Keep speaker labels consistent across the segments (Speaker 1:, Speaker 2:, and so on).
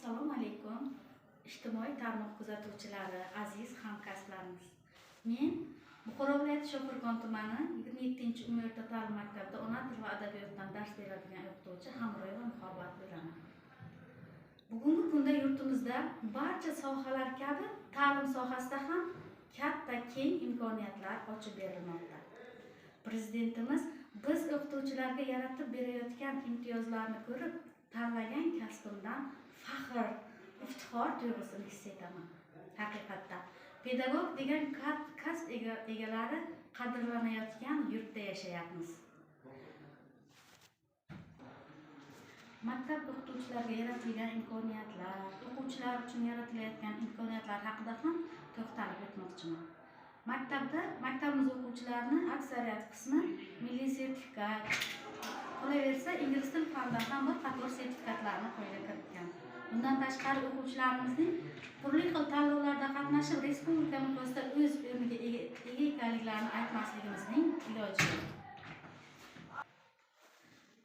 Speaker 1: Assalomu alaykum. Ijtimoiy tarmoq kuzatuvchilari, aziz hamkasblarimiz. Men Buxoro viloyati Shofirkon tumani 27-umumiy o'rta ta'lim maktabida ona tili va adabiyotdan dars beradigan o'qituvchi Hamro'yeva Muhabbat bo'laman. Bugungi kunda yurtimizda barcha sohalar kabi ta'lim sohasida ham katta keng imkoniyatlar ochib berilmoqda. Prezidentimiz biz o'qituvchilarga yaratib berayotgan imtiyozlarni ko'rib, tanlagan kasbimdan faxr, iftixor tuyg'usini his etaman. Haqiqatda pedagog degan kasb egalari qadrlanayotgan yurtda yashayapmiz. Maktab o'qituvchilariga yaratilgan imkoniyatlar, o'quvchilar uchun yaratilayotgan imkoniyatlar haqida ham to'xtalib o'tmoqchiman. Maktabimiz o'quvchilarining aksariyat qismi milliy sertifikat, qolaversa ingliz tili fanidan ham bir qator sertifikatlarni qo'lga kiritgan. Bundan tashqari o'quvchilarimizning turli xil tanlovlarda qatnashib, respublika miqyosida o'z o'rniga ega ekanliklarini aytmasligimizning iloji yo'q.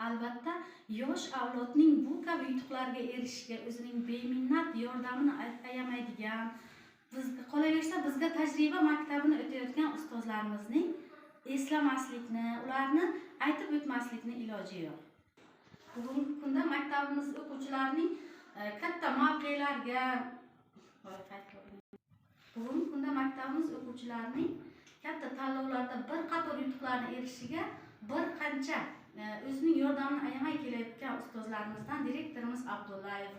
Speaker 1: Albatta, yosh avlodning bu kabi yutuqlarga erishishga o'zining beminnat yordamini ayamaydigan, qolaversa bizga tajriba maktabini o'tayotgan ustozlarimizning eslamaslikni, ularni aytib o'tmaslikni iloji yo'q. Bugungi kunda maktabimiz o'quvchilarining katta mavqelarga katta tanlovlarda bir qator yutuqlarni erishishiga bir qancha o'zining yordamini ayamay kelayotgan ustozlarimizdan direktorimiz Abdullayev,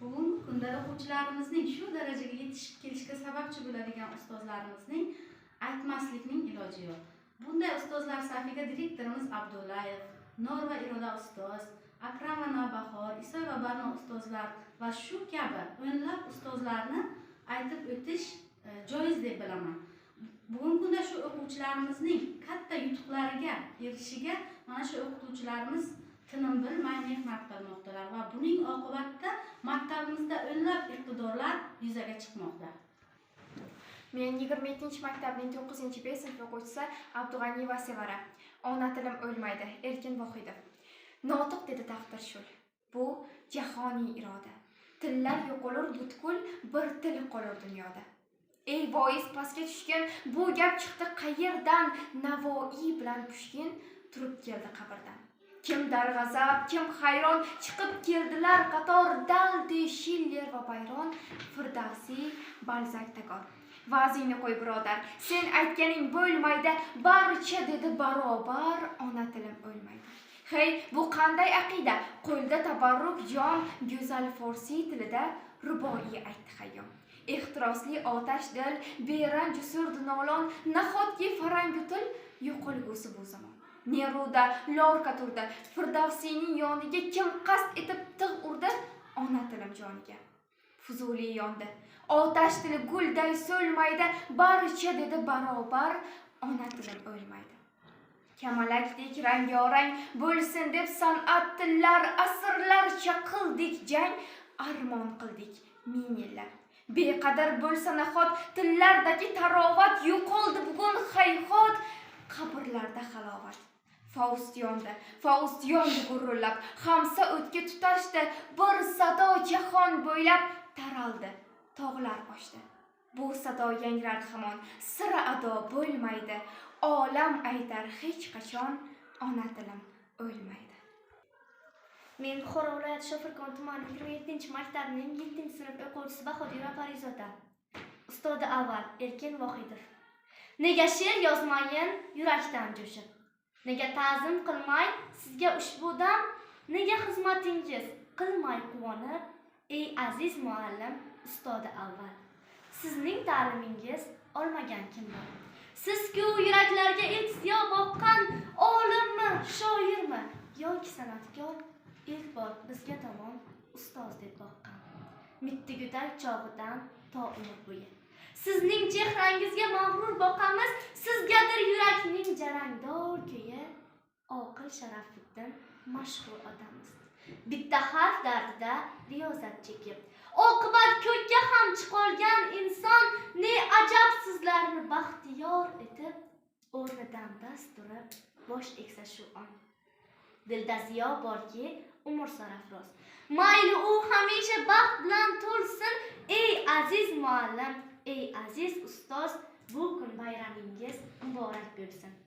Speaker 1: bugungi kunda o'quvchilarimizning shu darajaga yetishib kelishiga sababchi bo'ladigan ustozlarimizning aytmaslikning iloji yo'q. Bunday ustozlar safiga direktorimiz Abdullayev, Norva Iroda ustoz, Akram va Navbahor, Isoy va Barno ustozlar va shu kabi o'nlab ustozlarni aytib o'tish joiz deb bilaman. Bugungi kunda shu o'quvchilarimizning katta yutuqlariga erishishiga mana shu o'qituvchilarimiz tinim bilmay mehnat qilmoqdalar va buning oqibatida maktabimizda o'nlab iqtidorlar yuzaga chiqmoqda.
Speaker 2: Men 27-maktabning 9-B sinf o'quvchisi Abdug'aniyeva Sevara. Ona tilim o'lmaydi, Erkin Vohidov. Notiq dedi taqdir shul. Bu jahoniy iroda. Tillar yo'qolur butkul, bir til qolur dunyoda. Ey voiz pastga tushgan, bu gap chiqdi qayerdan? Navoiy bilan Pushkin turib keldi qabrdan. Kim darg'azab, kim hayron, chiqib keldilar qator Daldi, Schiller va Bayron, Firdavsi, Balzak Tagor. Vazingni qo'y birodar, sen aytganing bo'lmaydi, barcha dedi barobar, ona tilim o'lmaydi. Hey, bu qanday aqida? Qo'lda tabarruk jon, go'zal forsiy tilida ruboiy aytdi hayyom. Ehtirosli otash dil, beran jusur nolon, nahotki farangutil yo'qolgusi bu zamon. Neruda, Lorca turdi, Firdavsiyning yoniga kim qasd etib tig' urdi? Ona tilim joniga. Fuzuli yondi. Otash tili gulday so'lmaydi, barcha dedi barobar, ona tilim o'lmaydi. Kamalakdek rang-yorang bo'lsin deb san'at tillar asrlarcha qildik jang, armon qildik ming yillar. Beqadar bo'lsa nahot tillardagi tarovat, yo'qoldi bugun hayhot, qabrlarda halovat. Faust yondi gurillab, hamsa o'tga tutashdi, bir sado jahon bo'ylab taraldi, tog'lar oshdi. Bu sado yangradi hamon, sira ado bo'lmaydi, olam aytar hech qachon, ona tilim o'lmaydi.
Speaker 3: Men Buxoro viloyati Shofirkon tumani 27-maktabning 7-sinf o'quvchisi Bahodira Parizoda. Ustozi avval Erkin Vohidov. Nega she'r yozmayin yurakdan jo'shib? Nega ta'zim qilmay sizga ushbu dam? Nega xizmatingiz qilmay quvonib? Ey aziz muallim, ustozi avval. Sizning ta'limingiz olmagan kim bor? Siz-ku yuraklarga ilk ziyo boqqan olimmi, shoirmi yoki san'atkor? İlk bor bizga tomon ustoz deb boqqan. Mitti go'dak chog'idan to umr bo'yi. Sizning chehrangizga mag'rur boqamiz, sizgadir yurakning jarangdor kuyi. Oqil Sharafiddin mashhur otamiz. Bitta harf dardida riyozat chekib, oqibat ko'kka ham chiqolgan inson, ne ajab sizlarni baxtiyor etib, o'rnidan dast turib bosh egsa shu on. Dilda ziyo borki, umr sarafroz. Mayli u hamisha baxt bilan to'lsin. Ey aziz muallim, ey aziz ustoz, bu kun bayramingiz muborak bo'lsin.